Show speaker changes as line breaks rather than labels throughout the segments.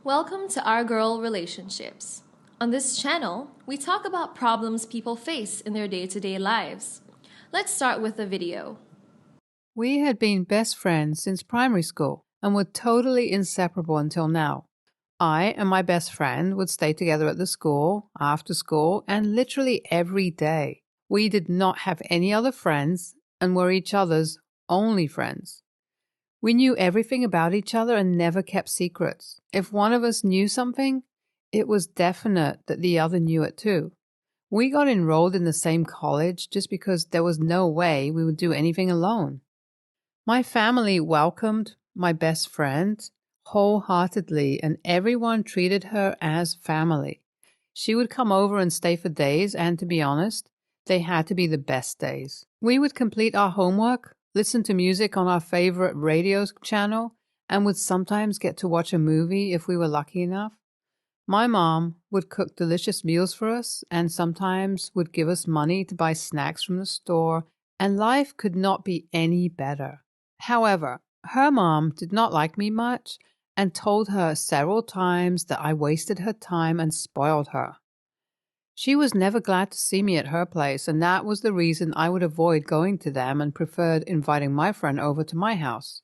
Welcome to Our Girl Relationships. On this channel, we talk about problems people face in their day-to-day lives. Let's start with a video.
We had been best friends since primary school and were totally inseparable until now. I and my best friend would stay together at the school, after school, and literally every day. We did not have any other friends and were each other's only friends. We knew everything about each other and never kept secrets. If one of us knew something, it was definite that the other knew it too. We got enrolled in the same college just because there was no way we would do anything alone. My family welcomed my best friend wholeheartedly, and everyone treated her as family. She would come over and stay for days, and to be honest, they had to be the best days. We would complete our homework, listen to music on our favorite radio channel, and would sometimes get to watch a movie if we were lucky enough. My mom would cook delicious meals for us and sometimes would give us money to buy snacks from the store, and life could not be any better. However, her mom did not like me much and told her several times that I wasted her time and spoiled her. She was never glad to see me at her place, and that was the reason I would avoid going to them and preferred inviting my friend over to my house.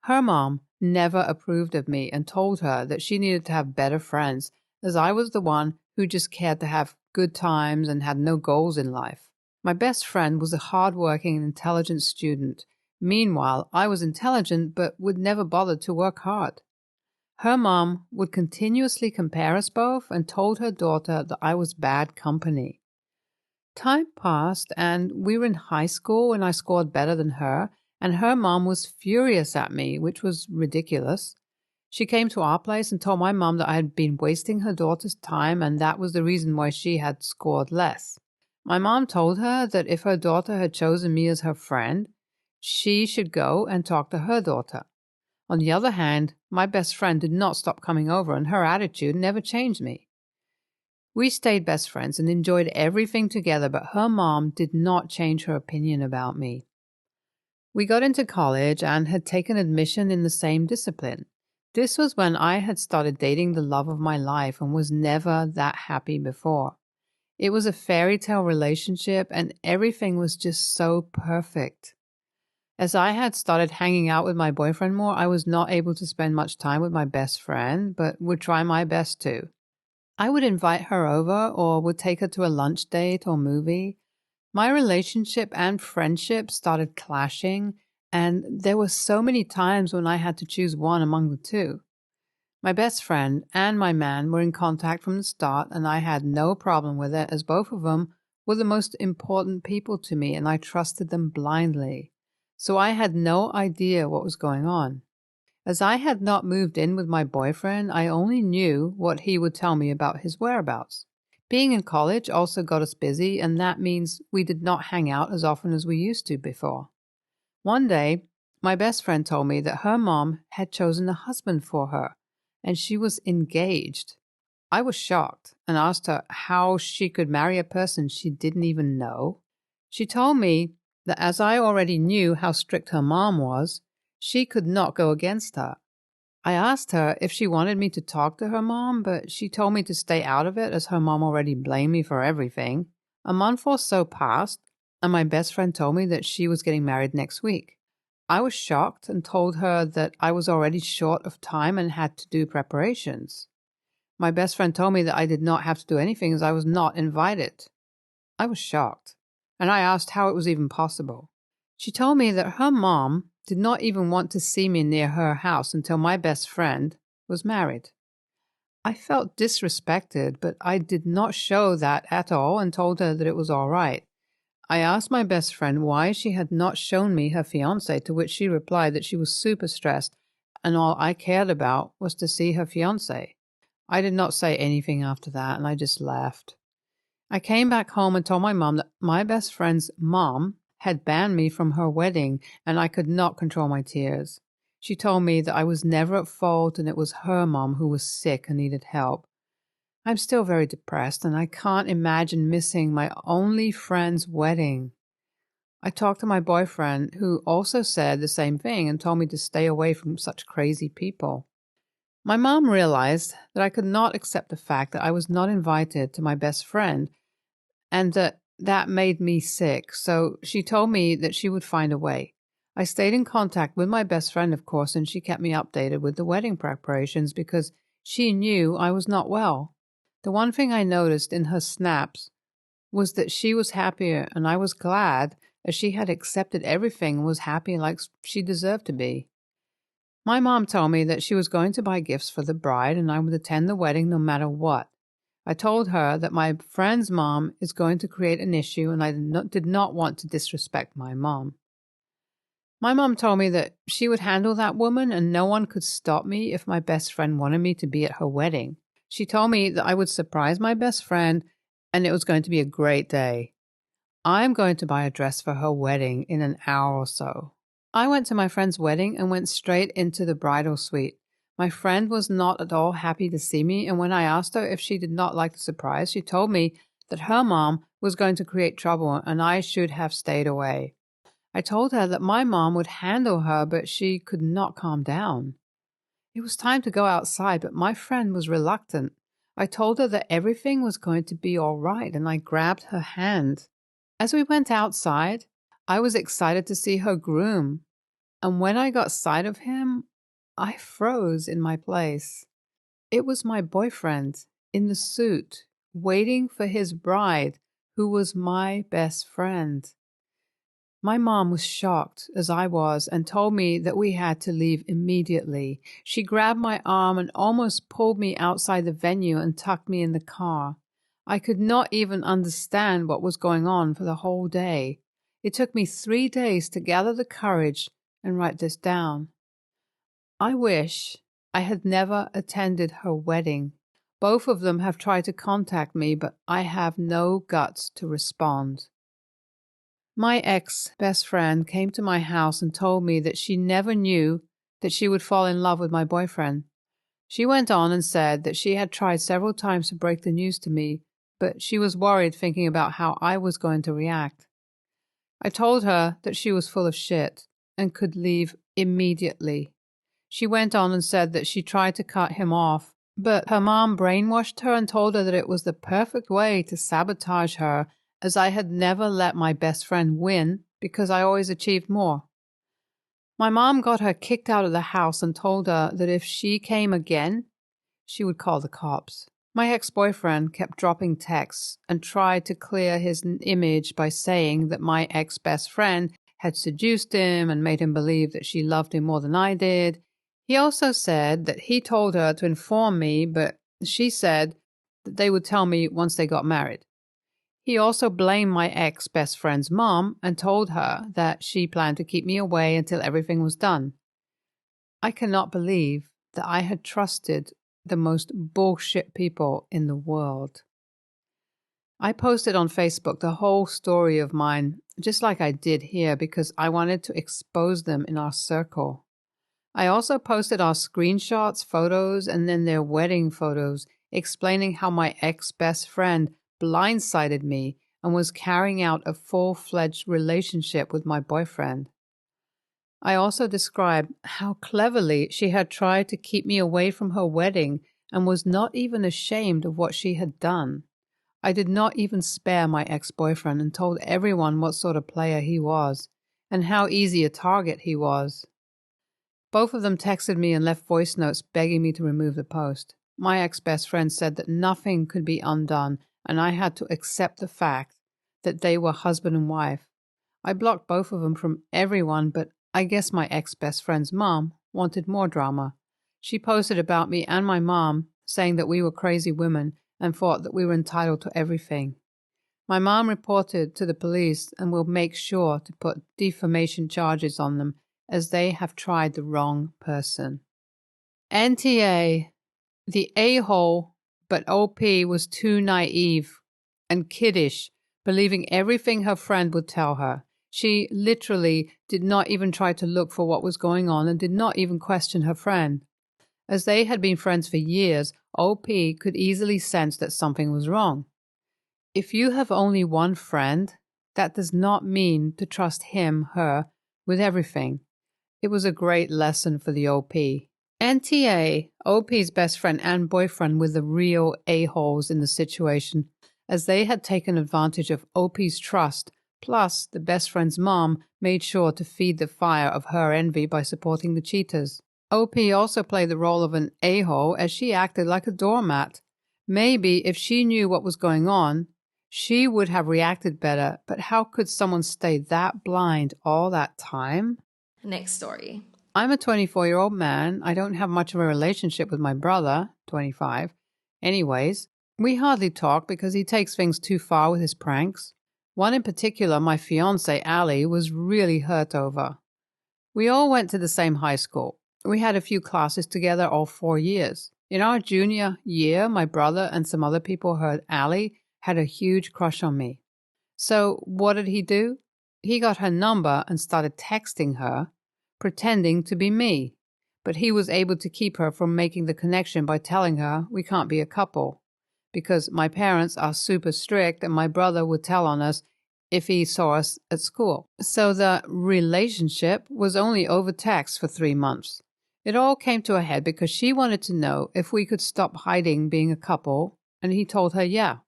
Her mom never approved of me and told her that she needed to have better friends, as I was the one who just cared to have good times and had no goals in life. My best friend was a hard-working and intelligent student. Meanwhile, I was intelligent but would never bother to work hard. Her mom would continuously compare us both and told her daughter that I was bad company. Time passed and we were in high school when I scored better than her, and her mom was furious at me, which was ridiculous. She came to our place and told my mom that I had been wasting her daughter's time and that was the reason why she had scored less. My mom told her that if her daughter had chosen me as her friend, she should go and talk to her daughter. On the other hand, my best friend did not stop coming over and her attitude never changed me. We stayed best friends and enjoyed everything together, but her mom did not change her opinion about me. We got into college and had taken admission in the same discipline. This was when I had started dating the love of my life and was never that happy before. It was a fairy tale relationship and everything was just so perfect. As I had started hanging out with my boyfriend more, I was not able to spend much time with my best friend, but would try my best to. I would invite her over or would take her to a lunch date or movie. My relationship and friendship started clashing, and there were so many times when I had to choose one among the two. My best friend and my man were in contact from the start, and I had no problem with it as both of them were the most important people to me and I trusted them blindly. So I had no idea what was going on. As I had not moved in with my boyfriend, I only knew what he would tell me about his whereabouts. Being in college also got us busy, and that means we did not hang out as often as we used to before. One day, my best friend told me that her mom had chosen a husband for her, and she was engaged. I was shocked and asked her how she could marry a person she didn't even know. She told me that as I already knew how strict her mom was, she could not go against her. I asked her if she wanted me to talk to her mom, but she told me to stay out of it as her mom already blamed me for everything. A month or so passed, and my best friend told me that she was getting married next week. I was shocked and told her that I was already short of time and had to do preparations. My best friend told me that I did not have to do anything as I was not invited. I was shocked, and I asked how it was even possible. She told me that her mom did not even want to see me near her house until my best friend was married. I felt disrespected, but I did not show that at all and told her that it was all right. I asked my best friend why she had not shown me her fiancé, to which she replied that she was super stressed and all I cared about was to see her fiancé. I did not say anything after that and I just left. I came back home and told my mom that my best friend's mom had banned me from her wedding and I could not control my tears. She told me that I was never at fault and it was her mom who was sick and needed help. I'm still very depressed and I can't imagine missing my only friend's wedding. I talked to my boyfriend, who also said the same thing and told me to stay away from such crazy people. My mom realized that I could not accept the fact that I was not invited to my best friend and that made me sick, so she told me that she would find a way. I stayed in contact with my best friend, of course, and she kept me updated with the wedding preparations because she knew I was not well. The one thing I noticed in her snaps was that she was happier, and I was glad, as she had accepted everything and was happy like she deserved to be. My mom told me that she was going to buy gifts for the bride and I would attend the wedding no matter what. I told her that my friend's mom is going to create an issue and I did not want to disrespect my mom. My mom told me that she would handle that woman and no one could stop me if my best friend wanted me to be at her wedding. She told me that I would surprise my best friend and it was going to be a great day. I'm going to buy a dress for her wedding in an hour or so. I went to my friend's wedding and went straight into the bridal suite. My friend was not at all happy to see me, and when I asked her if she did not like the surprise, she told me that her mom was going to create trouble and I should have stayed away. I told her that my mom would handle her, but she could not calm down. It was time to go outside, but my friend was reluctant. I told her that everything was going to be all right, and I grabbed her hand. As we went outside, I was excited to see her groom, and when I got sight of him, I froze in my place. It was my boyfriend in the suit, waiting for his bride, who was my best friend. My mom was shocked, as I was, and told me that we had to leave immediately. She grabbed my arm and almost pulled me outside the venue and tucked me in the car. I could not even understand what was going on for the whole day. It took me 3 days to gather the courage and write this down. I wish I had never attended her wedding. Both of them have tried to contact me, but I have no guts to respond. My ex-best friend came to my house and told me that she never knew that she would fall in love with my boyfriend. She went on and said that she had tried several times to break the news to me, but she was worried thinking about how I was going to react. I told her that she was full of shit and could leave immediately. She went on and said that she tried to cut him off, but her mom brainwashed her and told her that it was the perfect way to sabotage her, as I had never let my best friend win because I always achieved more. My mom got her kicked out of the house and told her that if she came again, she would call the cops. My ex-boyfriend kept dropping texts and tried to clear his image by saying that my ex-best friend had seduced him and made him believe that she loved him more than I did. He also said that he told her to inform me, but she said that they would tell me once they got married. He also blamed my ex-best friend's mom and told her that she planned to keep me away until everything was done. I cannot believe that I had trusted the most bullshit people in the world. I posted on Facebook the whole story of mine, just like I did here, because I wanted to expose them in our circle. I also posted our screenshots, photos, and then their wedding photos, explaining how my ex-best friend blindsided me and was carrying out a full-fledged relationship with my boyfriend. I also described how cleverly she had tried to keep me away from her wedding and was not even ashamed of what she had done. I did not even spare my ex-boyfriend and told everyone what sort of player he was and how easy a target he was. Both of them texted me and left voice notes begging me to remove the post. My ex-best friend said that nothing could be undone and I had to accept the fact that they were husband and wife. I blocked both of them from everyone, but I guess my ex-best friend's mom wanted more drama. She posted about me and my mom, saying that we were crazy women and thought that we were entitled to everything. My mom reported to the police and will make sure to put defamation charges on them, as they have tried the wrong person. NTA, the a-hole, but OP was too naive and kiddish, believing everything her friend would tell her. She literally did not even try to look for what was going on and did not even question her friend. As they had been friends for years, OP could easily sense that something was wrong. If you have only one friend, That does not mean to trust him, her, with everything. It was a great lesson for the OP. NTA, OP's best friend and boyfriend, were the real a-holes in the situation, as they had taken advantage of OP's trust. Plus, the best friend's mom made sure to feed the fire of her envy by supporting the cheaters. OP also played the role of an a-hole as she acted like a doormat. Maybe if she knew what was going on, she would have reacted better, but how could someone stay that blind all that time?
Next story.
I'm a 24-year-old man. I don't have much of a relationship with my brother, 25. Anyways, we hardly talk because he takes things too far with his pranks. One in particular, my fiancée, Ali, was really hurt over. We all went to the same high school. We had a few classes together all 4 years. In our junior year, my brother and some other people heard Ali had a huge crush on me. So what did he do? He got her number and started texting her, pretending to be me. But he was able to keep her from making the connection by telling her we can't be a couple, because my parents are super strict and my brother would tell on us if he saw us at school. So the relationship was only over text for 3 months. It all came to a head because she wanted to know if we could stop hiding being a couple, and he told her yeah.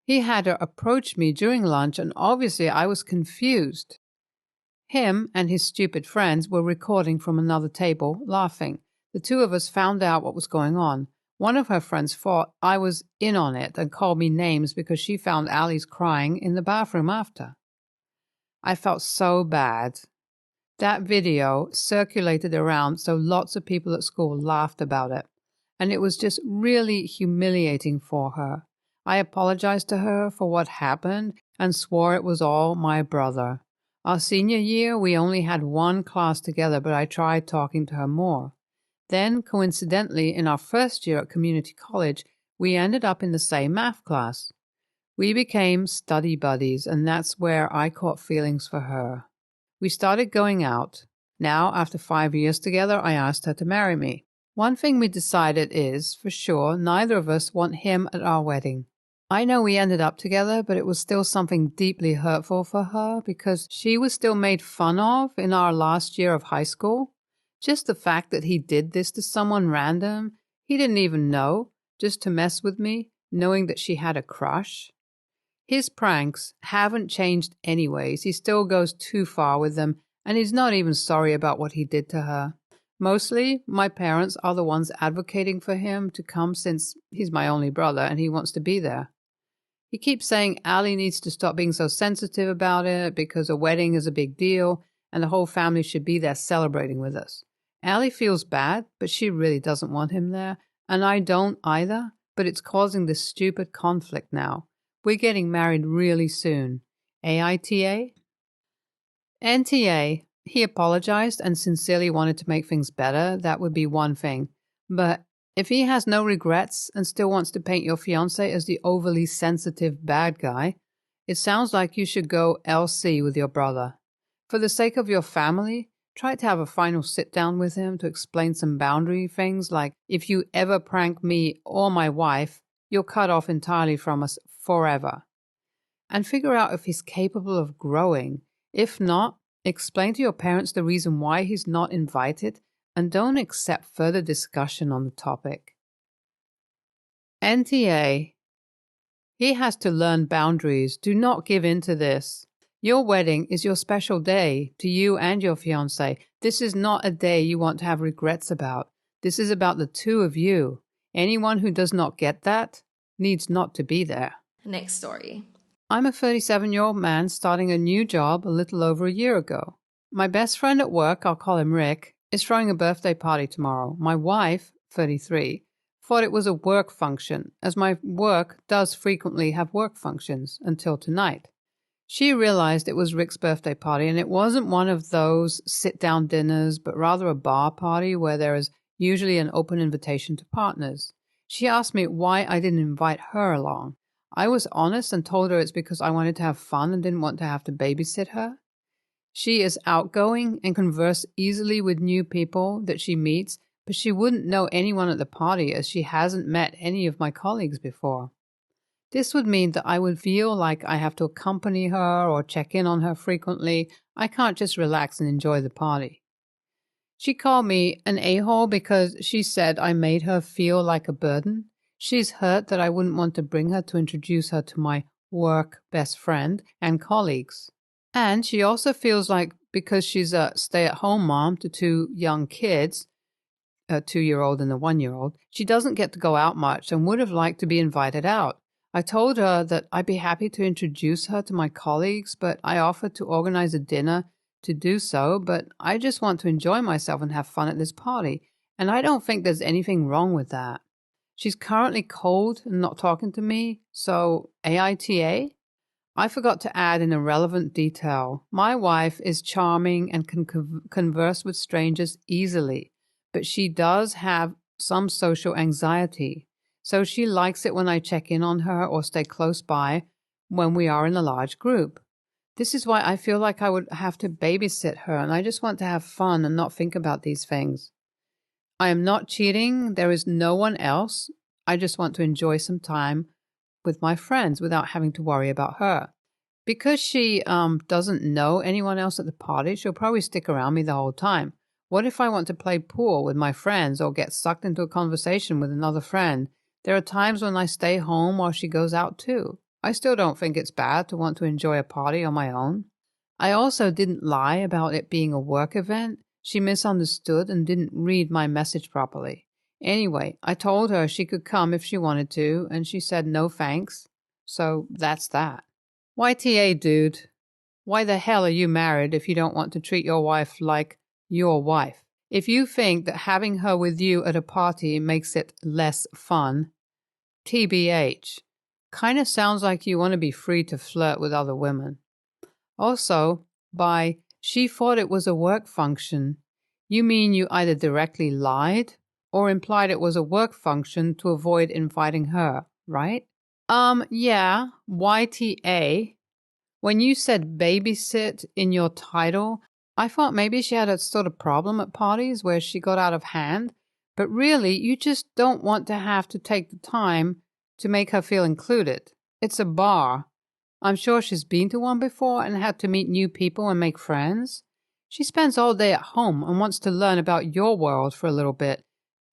He had her approach me during lunch, and obviously I was confused. Him and his stupid friends were recording from another table, laughing. The two of us found out what was going on. One of her friends thought I was in on it and called me names because she found Ali's crying in the bathroom after. I felt so bad. That video circulated around, so lots of people at school laughed about it, and it was just really humiliating for her. I apologized to her for what happened and swore it was all my brother. Our senior year, we only had one class together, but I tried talking to her more. Then, coincidentally, in our first year at community college, we ended up in the same math class. We became study buddies, and that's where I caught feelings for her. We started going out. Now, after 5 years together, I asked her to marry me. One thing we decided is, for sure, neither of us want him at our wedding. I know we ended up together, but it was still something deeply hurtful for her because she was still made fun of in our last year of high school. Just the fact that he did this to someone random, he didn't even know, just to mess with me, knowing that she had a crush. His pranks haven't changed anyways. He still goes too far with them, and he's not even sorry about what he did to her. Mostly, my parents are the ones advocating for him to come since he's my only brother and he wants to be there. He keeps saying Ali needs to stop being so sensitive about it because a wedding is a big deal and the whole family should be there celebrating with us. Ali feels bad, but she really doesn't want him there, and I don't either, but it's causing this stupid conflict now. We're getting married really soon. AITA? NTA. He apologized and sincerely wanted to make things better. That would be one thing. But if he has no regrets and still wants to paint your fiancé as the overly sensitive bad guy, it sounds like you should go LC with your brother. For the sake of your family, try to have a final sit-down with him to explain some boundary things like, if you ever prank me or my wife, you're cut off entirely from us forever. And figure out if he's capable of growing. If not, explain to your parents the reason why he's not invited and don't accept further discussion on the topic. NTA. He has to learn boundaries. Do not give in to this. Your wedding is your special day to you and your fiancé. This is not a day you want to have regrets about. This is about the two of you. Anyone who does not get that needs not to be there.
Next story.
I'm a 37-year-old man starting a new job a little over a year ago. My best friend at work, I'll call him Rick, is throwing a birthday party tomorrow. My wife, 33, thought it was a work function, as my work does frequently have work functions, until tonight. She realized it was Rick's birthday party, and it wasn't one of those sit-down dinners, but rather a bar party where there is usually an open invitation to partners. She asked me why I didn't invite her along. I was honest and told her it's because I wanted to have fun and didn't want to have to babysit her. She is outgoing and converses easily with new people that she meets, but she wouldn't know anyone at the party as she hasn't met any of my colleagues before. This would mean that I would feel like I have to accompany her or check in on her frequently. I can't just relax and enjoy the party. She called me an a-hole because she said I made her feel like a burden. She's hurt that I wouldn't want to bring her to introduce her to my work best friend and colleagues. And she also feels like because she's a stay-at-home mom to two young kids, a 2-year-old and a 1-year-old, she doesn't get to go out much and would have liked to be invited out. I told her that I'd be happy to introduce her to my colleagues, but I offered to organize a dinner to do so, but I just want to enjoy myself and have fun at this party, and I don't think there's anything wrong with that. She's currently cold and not talking to me, so AITA? I forgot to add an irrelevant detail. My wife is charming and can converse with strangers easily, but she does have some social anxiety. So she likes it when I check in on her or stay close by when we are in a large group. This is why I feel like I would have to babysit her, and I just want to have fun and not think about these things. I am not cheating. There is no one else. I just want to enjoy some time with my friends without having to worry about her. Because she doesn't know anyone else at the party, she'll probably stick around me the whole time. What if I want to play pool with my friends or get sucked into a conversation with another friend? There are times when I stay home while she goes out too. I still don't think it's bad to want to enjoy a party on my own. I also didn't lie about it being a work event. She misunderstood and didn't read my message properly. Anyway, I told her she could come if she wanted to, and she said no thanks. So that's that. YTA, dude. Why the hell are you married if you don't want to treat your wife like your wife? If you think that having her with you at a party makes it less fun, TBH. Kind of sounds like you want to be free to flirt with other women. Also, by she thought it was a work function, you mean you either directly lied or implied it was a work function to avoid inviting her, right? Yeah, YTA. When you said babysit in your title, I thought maybe she had a sort of problem at parties where she got out of hand, but really you just don't want to have to take the time to make her feel included. It's a bar. I'm sure she's been to one before and had to meet new people and make friends. She spends all day at home and wants to learn about your world for a little bit,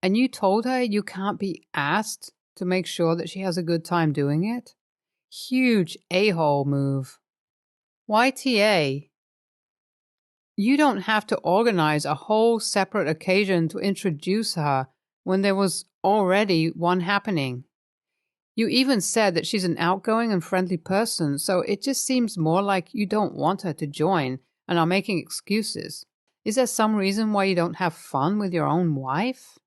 and you told her you can't be asked to make sure that she has a good time doing it? Huge a-hole move. YTA. You don't have to organize a whole separate occasion to introduce her when there was already one happening. You even said that she's an outgoing and friendly person, so it just seems more like you don't want her to join and are making excuses. Is there some reason why you don't have fun with your own wife?